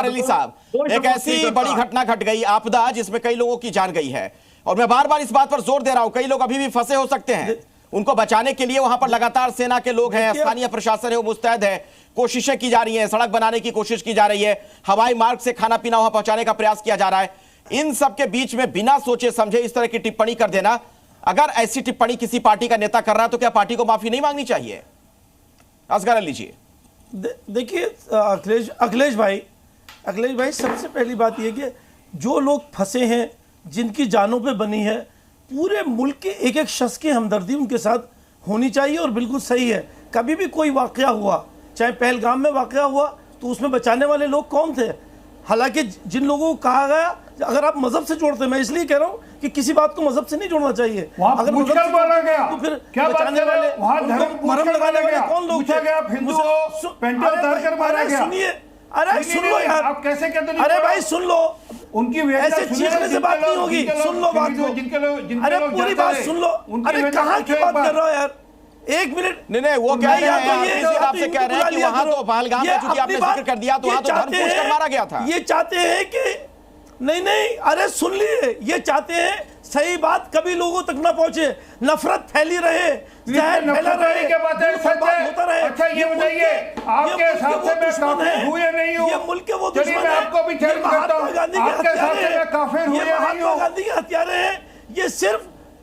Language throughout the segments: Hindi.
असगर अली साहब, एक ऐसी बड़ी घटना घट गई, आपदा जिसमें कई लोगों की जान गई है, और मैं बार बार इस बात पर जोर दे रहा हूं, कई लोग अभी भी फंसे हो सकते हैं, उनको बचाने के लिए वहां पर लगातार सेना के लोग हैं, स्थानीय प्रशासन है वो मुस्तैद है, कोशिशें की जा रही हैं, सड़क बनाने की कोशिश की जा रही है, हवाई मार्ग से खाना पीना वहां पहुंचाने का प्रयास किया जा रहा है। इन सब के बीच में बिना सोचे समझे इस तरह की टिप्पणी कर देना, अगर ऐसी टिप्पणी किसी पार्टी का नेता कर रहा है तो क्या पार्टी को माफी नहीं मांगनी चाहिए? असगर अली जी। देखिए अखिलेश भाई, सबसे पहली बात यह कि जो लोग फंसे हैं, जिनकी जानों पे बनी है, पूरे मुल्क के एक एक शख्स की हमदर्दी उनके साथ होनी चाहिए। और बिल्कुल सही है, कभी भी कोई वाकया हुआ, चाहे पहलगाम में वाकया हुआ, तो उसमें बचाने वाले लोग कौन थे? हालांकि जिन लोगों को कहा गया, अगर आप मजहब से जोड़ते हैं, मैं इसलिए कह रहा हूं कि किसी बात को मजहब से नहीं जोड़ना चाहिए। अगर मजहब से बोला गया तो फिर क्या बचाने वाले, मरहम लगाने वाले कौन लोग थे? सुनिए, अरे सुन लो यार, आप कैसे कहते हैं? अरे भाई सुन लो, उनकी ऐसे चीखने से बात नहीं होगी, सुन लो बात को, अरे पूरी बात सुन लो। अरे कहाँ की बात कर रहा हो यार, एक मिनट। नहीं, वो कह रहे हैं, आपसे कह रहे हैं कि वहां तो पहलगाम में चूंकि आपने जिक्र कर दिया तो वहां तो धर्म पूछकर मारा गया था। ये चाहते हैं कि नहीं, अरे सुन लिए, ये चाहते हैं सही बात कभी लोगों तक ना पहुंचे, नफरत फैली रहे, जहर फैला रहे, के बात होता रहे। अच्छा ये बताइए, आपके हिसाब से मैं काफिर हूं या नहीं हूं? ये मुल्क के वो दुश्मन है, आपको भी चैलेंज करता हूं, आपके हिसाब से मैं काफिर हूं या नहीं हूं? महात्मा गांधी के हत्यारे हैं।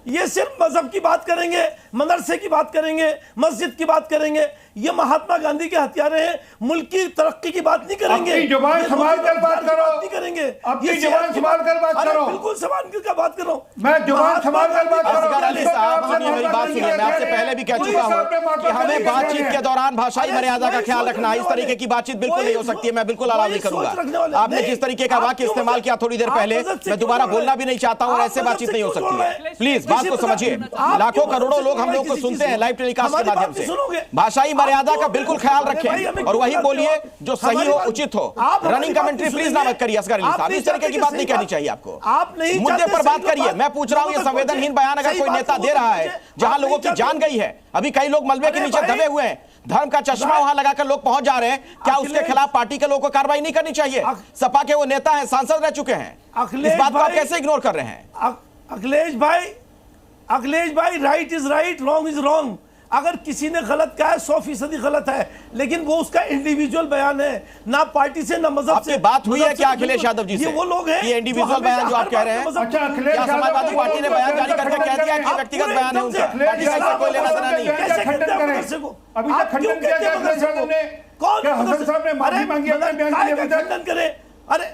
ये सिर्फ मजहब की बात करेंगे, मदरसे की बात करेंगे, मस्जिद की बात करेंगे, ये महात्मा गांधी के हत्यारे हैं। मुल्क की तरक्की की बात नहीं करेंगे, अपनी जुबान संभाल कर बात करो, नहीं करेंगे, अपनी जुबान संभाल कर बात करो। बिल्कुल संभाल कर बात करो, मैं जुबान संभाल कर बात करो। असगर अली साहब, सुनिए मेरी बात सुनिए, मैं आपसे पहले भी कह चुका हूं कि हमें बातचीत के दौरान भाषाई मर्यादा का ख्याल रखना, इस तरीके की बातचीत बिल्कुल नहीं हो सकती है, मैं बिल्कुल अलाउ नहीं करूंगा। आपने जिस तरीके का वाक्य इस्तेमाल किया थोड़ी देर पहले, मैं दोबारा बोलना भी नहीं चाहता हूं, और ऐसे बातचीत नहीं हो सकती है। प्लीज बात को समझिए, लाखों करोड़ों लोग हम लोग को सुनते हैं लाइव टेलीकास्ट के माध्यम से। भाषाई मर्यादा का बिल्कुल ख्याल रखें और वही बोलिए जो सही हो, उचित हो। रनिंग कमेंट्री प्लीज ना मत करिए असगर अली साहब, इस तरीके की बात नहीं कहनी चाहिए आपको। आप नहीं मुद्दे पर बात करिए। मैं पूछ रहा हूं, ये संवेदनहीन बयान अगर कोई नेता दे रहा है जहां लोगों की जान गई है, अभी कई लोग मलबे के नीचे दबे हुए हैं, धर्म का चश्मा वहां लगाकर लोग पहुंच जा रहे हैं, क्या उसके खिलाफ पार्टी के लोगों को कार्रवाई नहीं करनी चाहिए? सपा के वो नेता हैं, सांसद रह चुके हैं, इस बात को आप कैसे इग्नोर कर रहे हैं? अखिलेश भाई, right is right, wrong is wrong. अगर किसी ने गलत कहा है 100% गलत है, लेकिन वो उसका इंडिविजुअल बयान है, ना पार्टी से ना मजहब से। बात हुई है क्या अखिलेश यादव जी से? ये वो लोग हैं, ये इंडिविजुअल बयान जो आप कह रहे हैं, क्या समाजवादी पार्टी ने बयान जारी करके कह दिया कि व्यक्तिगत बयान है उनका, पार्टी से कोई लेना देना नहीं है? कैसे खंडन करें? अभी तक खंडन किया गया मदरसे को, कौन हसन साहब ने माफी मांगी अपने बयान के लिए? खंडन करे? अरे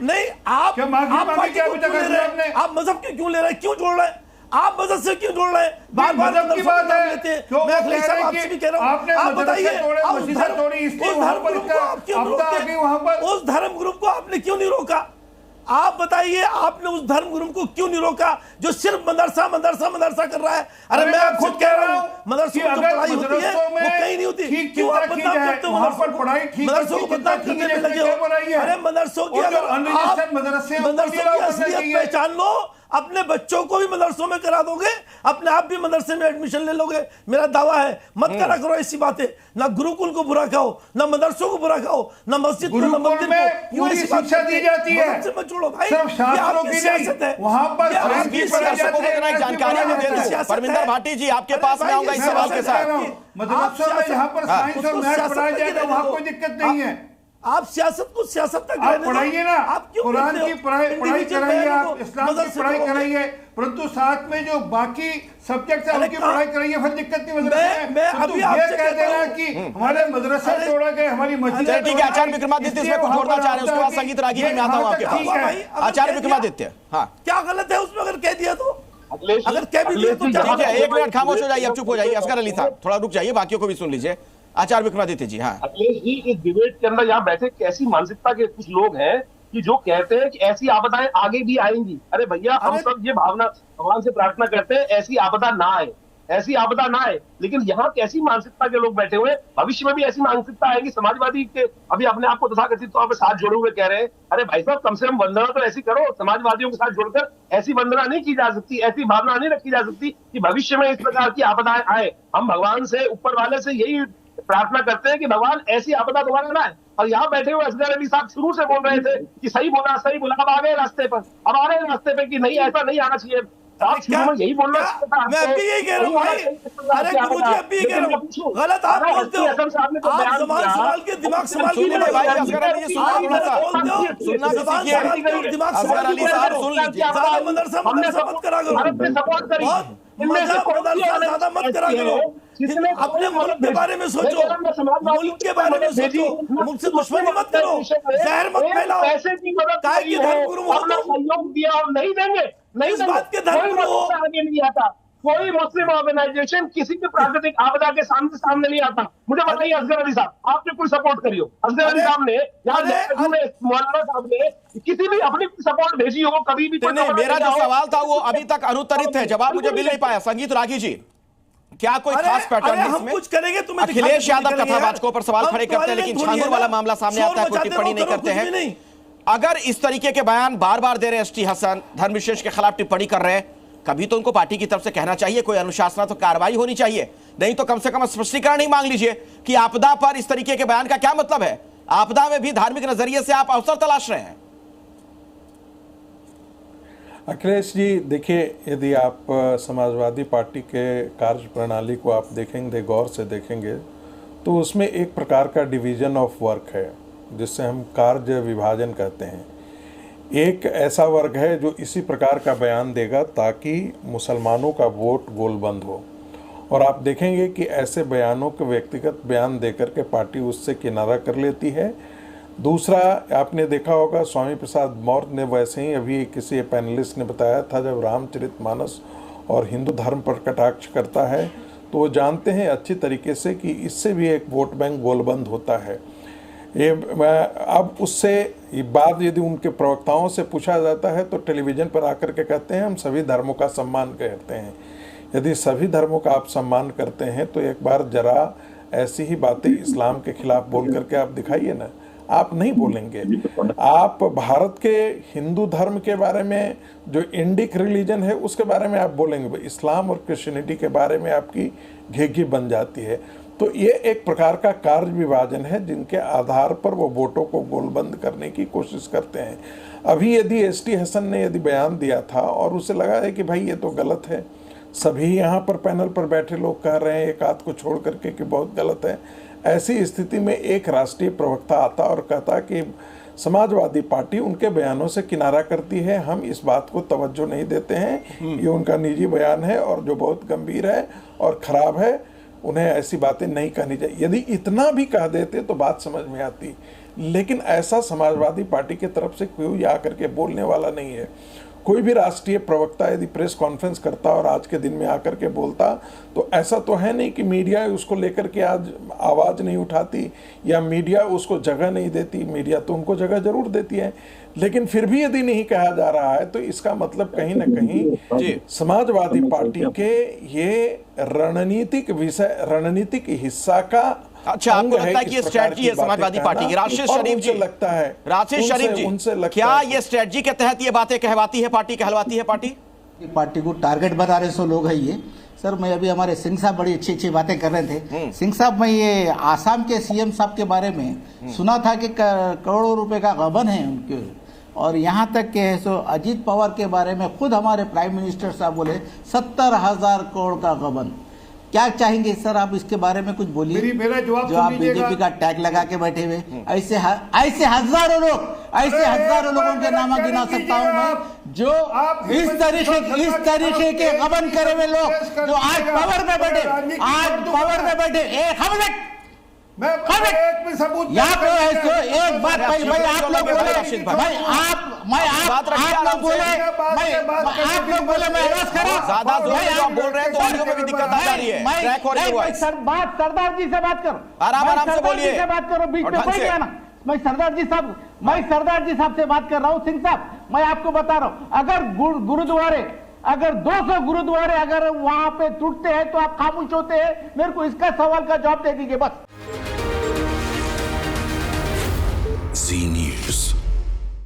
नहीं, आप पार्टी को क्यों ले रहे हैं? आप मजहब के क्यों ले रहे हैं? क्यों जोड़ रहे हैं? आप मदद से क्यों जोड़ रहे हैं? बार-बार की बात है, मैं अखिलेश साहब आपसे भी कह रहा हूं, आप बताइए, उस धर्म ग्रुप को आपने क्यों नहीं रोका? आप बताइए, आपने उस धर्म ग्रुप को क्यों नहीं रोका जो सिर्फ मदरसा कर रहा है? अरे मैं खुद कह रहा हूँ, मदरसों में जो पढ़ाई होती है वो कहीं नहीं होती। क्यों आप बदनाम करते हो मदरसों को? बदनाम करने में लगे हो। अरे मदरसों की असलियत पहचान लो, अपने बच्चों को भी मदरसों में करा दोगे, अपने आप भी मदरसे में एडमिशन ले लोगे, मेरा दावा है। मत करा करो ऐसी बातें, ना गुरुकुल को बुरा कहो, ना मदरसों को बुरा कहो, ना मस्जिद को, ना मंदिर को। पूरी शिक्षा दी जाती है, मत छोड़ो भाई, सिर्फ शास्त्रों की सियासत है, वहां पर जानकारी। परमिंदर भाटी जी, आपके पास मैं आऊंगा इस सवाल के साथ। मदरसों में जहां पर साइंस और मैथ पढ़ाया जाएगा वहां कोई दिक्कत नहीं है। आप सियासत को सियासत तक पढ़ाइए ना, आप कुरान की पढ़ाई कराइए, आप इस्लाम की पढ़ाई कराइए, परंतु साथ में जो बाकी सब्जेक्ट है उनकी पढ़ाई कराइए, फिर दिक्कत नहीं। मैं अभी आपसे कह देना कि हमारे मदरसे तोड़ा गए, हमारी मस्जिद। ठीक है, आचार्य विक्रमादित्य इसमें कुछ जोड़ना चाह रहे हैं, उसके बाद संगीत रागी में आता हूं आपके पास। आचार्य विक्रमादित्य, हाँ क्या गलत है उसमें अगर कह दिया तो? अगर कह भी दिया तो ठीक है, एक मिनट खामोश हो जाइए, अब चुप हो जाइए। असगर अली साहब थोड़ा रुक जाइए, बाकियों को भी सुन लीजिए। आचार्य विक्रमादित्य जी। हाँ अखिलेश जी, इस डिबेट के अंदर यहाँ बैठे कैसी मानसिकता के कुछ लोग हैं कि जो कहते हैं कि ऐसी आपदाएं आगे भी आएंगी। अरे भैया, हम सब ये भावना भगवान से प्रार्थना करते हैं ऐसी आपदा ना आए, ऐसी आपदा ना आए, लेकिन यहाँ कैसी मानसिकता के लोग बैठे हुए हैं। भविष्य में भी ऐसी मानसिकता आएगी। समाजवादी के अभी अपने आप को तथाकथित तौर पर साथ जोड़े हुए कह रहे हैं, अरे भाई साहब कम से कम वंदना तो ऐसी करो, समाजवादियों के साथ जोड़कर ऐसी वंदना नहीं की जा सकती, ऐसी भावना नहीं रखी जा सकती कि भविष्य में इस प्रकार की आपदाएं आए। हम भगवान से, ऊपर वाले से यही प्रार्थना करते हैं कि भगवान ऐसी आपदा दोबारा ना आए। और यहाँ बैठे हुए असगर अली साहब शुरू से बोल रहे थे कि सही बोला, अब आ गए रास्ते पर, अब आ रहे हैं रास्ते पे कि नहीं ऐसा नहीं आना चाहिए। आप शुरू में यही बोलना चाहिए था। मैं अभी यही कह रहा हूँ भाई, अरे गुरुजी अभी यही कह रहा हूँ, गलत आप बोलते हो, आप ज़बान संभाल के दिमाग संभाल के सुनिए भाई, असगर अली जी सुनना थोड़ा सा, सुनना भी सीखिए। दिमाग असगर अली साहब सुन लीजिए। मदरसा मत करा करो, सपोर्ट करी, ज्यादा मत करा करो, अपने मुल्क के बारे में सोचो, मुल्क के बारे में सोचो, मुल्क से दुश्मनी मत करो, जहर मत फैलाओ। पैसे की मदद काय की धर्मगुरु हो अपना तुम? सहयोग दिया और नहीं देंगे, नहीं इस देंगे। बात के धर्मगुरु हो? कोई आगे नहीं आता, कोई मुस्लिम ऑर्गेनाइजेशन किसी की प्राकृतिक आपदा के सामने नहीं आता। मुझे बताइए असगर अली साहब, आपने कोई सपोर्ट करी हो? असगर अली साहब ने मौलाना साहब ने किसी भी अपनी सपोर्ट भेजी हो कभी भी? नहीं, मेरा जो सवाल था वो अभी तक अनुत्तरित है, जवाब मुझे मिल नहीं पाया। संगीत रागी जी, क्या कोई खास पैटर्न है हम इसमें? कुछ करेंगे तुम्हें अखिलेश यादव कथावाचकों पर सवाल खड़े करते हैं, लेकिन छांगुर वाला मामला सामने आता है, कोई टिप्पणी नहीं करते हैं। अगर इस तरीके के बयान बार बार दे रहे एसटी हसन, धर्मविशेष के खिलाफ टिप्पणी कर रहे हैं, कभी तो उनको पार्टी की तरफ से कहना चाहिए, कोई अनुशासनात्मक कार्रवाई होनी चाहिए। नहीं तो कम से कम स्पष्टीकरण ही मांग लीजिए कि आपदा पर इस तरीके के बयान का क्या मतलब है। आपदा में भी धार्मिक नजरिए से आप अवसर तलाश रहे हैं। अखिलेश जी देखिए, यदि आप समाजवादी पार्टी के कार्य प्रणाली को आप देखेंगे, गौर से देखेंगे, तो उसमें एक प्रकार का डिवीजन ऑफ वर्क है जिससे हम कार्य विभाजन कहते हैं। एक ऐसा वर्ग है जो इसी प्रकार का बयान देगा ताकि मुसलमानों का वोट गोलबंद हो, और आप देखेंगे कि ऐसे बयानों के व्यक्तिगत बयान देकर के पार्टी उससे किनारा कर लेती है। दूसरा, आपने देखा होगा स्वामी प्रसाद मौर्य ने वैसे ही अभी किसी पैनलिस्ट ने बताया था, जब रामचरितमानस और हिंदू धर्म पर कटाक्ष करता है तो वो जानते हैं अच्छी तरीके से कि इससे भी एक वोट बैंक गोलबंद होता है। ये अब उससे ये बात यदि उनके प्रवक्ताओं से पूछा जाता है तो टेलीविज़न पर आकर के कहते हैं हम सभी धर्मों का सम्मान करते हैं। यदि सभी धर्मों का आप सम्मान करते हैं तो एक बार जरा ऐसी ही बातें इस्लाम के खिलाफ बोल करके आप दिखाइए ना। आप नहीं बोलेंगे। आप भारत के हिंदू धर्म के बारे में, जो इंडिक रिलीजन है उसके बारे में आप बोलेंगे, इस्लाम और क्रिश्चियनिटी के बारे में आपकी घेघी बन जाती है। तो ये एक प्रकार का कार्य विभाजन है जिनके आधार पर वो वोटों को गोलबंद करने की कोशिश करते हैं। अभी यदि एसटी हसन ने यदि बयान दिया था और उसे लगा है कि भाई ये तो गलत है, सभी यहाँ पर पैनल पर बैठे लोग कह रहे हैं एक आध को छोड़ करके कि बहुत गलत है, ऐसी स्थिति में एक राष्ट्रीय प्रवक्ता आता और कहता कि समाजवादी पार्टी उनके बयानों से किनारा करती है, हम इस बात को तवज्जो नहीं देते हैं, ये उनका निजी बयान है और जो बहुत गंभीर है और ख़राब है, उन्हें ऐसी बातें नहीं कहनी चाहिए। यदि इतना भी कह देते तो बात समझ में आती, लेकिन ऐसा समाजवादी पार्टी की तरफ से कोई आकर के बोलने वाला नहीं है। कोई भी राष्ट्रीय प्रवक्ता यदि प्रेस कॉन्फ्रेंस करता और आज के दिन में आकर के बोलता तो ऐसा तो है नहीं कि मीडिया उसको लेकर के आज आवाज़ नहीं उठाती या मीडिया उसको जगह नहीं देती। मीडिया तो उनको जगह जरूर देती है, लेकिन फिर भी यदि नहीं कहा जा रहा है तो इसका मतलब कहीं ना कहीं समाजवादी पार्टी के ये रणनीतिक हिस्सा का। अच्छा, आपको लगता है कि ये स्ट्रेटजी है समाजवादी पार्टी की? राशिद शरीफ जी, लगता है राशिद शरीफ जी, क्या ये स्ट्रेटजी के तहत ये बातें कहवाती है पार्टी, कहलवाती है पार्टी को टारगेट बना रहे सो लोग है ये? सर, मैं अभी हमारे सिंह साहब बड़ी अच्छी अच्छी बातें कर रहे थे। सिंह साहब, मैं ये आसाम के सीएम साहब के बारे में सुना था कि करोड़ों रुपए का गबन है उनके, और यहाँ तक के है सो अजीत पवार के बारे में खुद हमारे प्राइम मिनिस्टर साहब बोले 70,000 करोड़ का गबन। क्या चाहेंगे सर आप इसके बारे में कुछ बोलिए? मेरा जवाब जो आप बीजेपी का टैग लगा के बैठे हुए ऐसे हजारों लोगों के नाम गिना सकता हूं मैं, जो इस तरीके के गबन करे हुए लोग जो आज पावर में बैठे। एक सबूत यहाँ पे एक बात भाई आप लोग बोले, आप लोग बोले मैं आवाज करा ज्यादा जोर बोल रहे हैं तो ऑडियो में भी दिक्कत आ जा रही है। ट्रैक हो रही है। सरदार जी से बात करो, आराम से बोलिए, से बात करो, बीच में कोई नहीं आना। मैं सरदार जी साहब से बात कर रहा हूँ। सिंह साहब, मैं आपको बता रहा हूँ, अगर गुरुद्वारे अगर 200 गुरुद्वारे अगर वहां पे टूटते हैं तो आप खामोश होते हैं? मेरे को इसका सवाल का जवाब दे दीजिए बस।